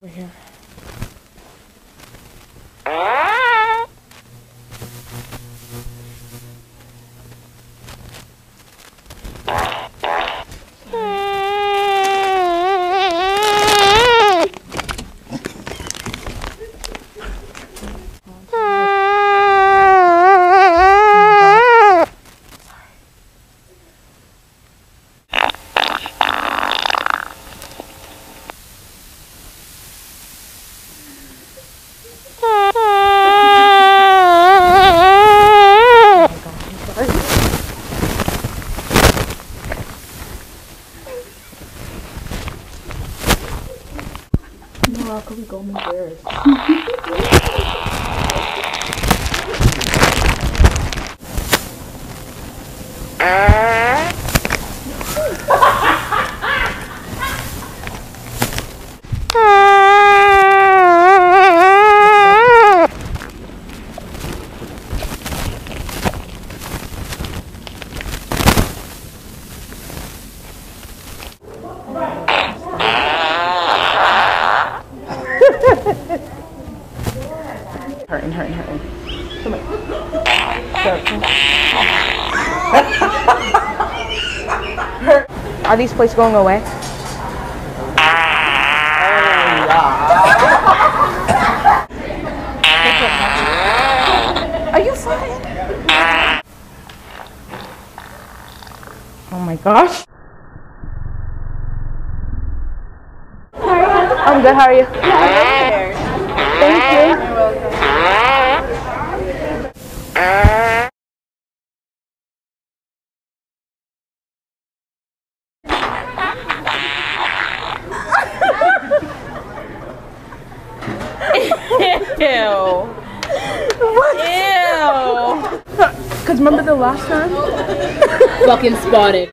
Over here. How can we go embarrassed? Hurting. Come here. Are these plates going away? Are you fine? Oh my gosh. I'm good, how are you? Thank you. You're welcome. Ew. What? Ew. Because remember the last time? Fucking spotted.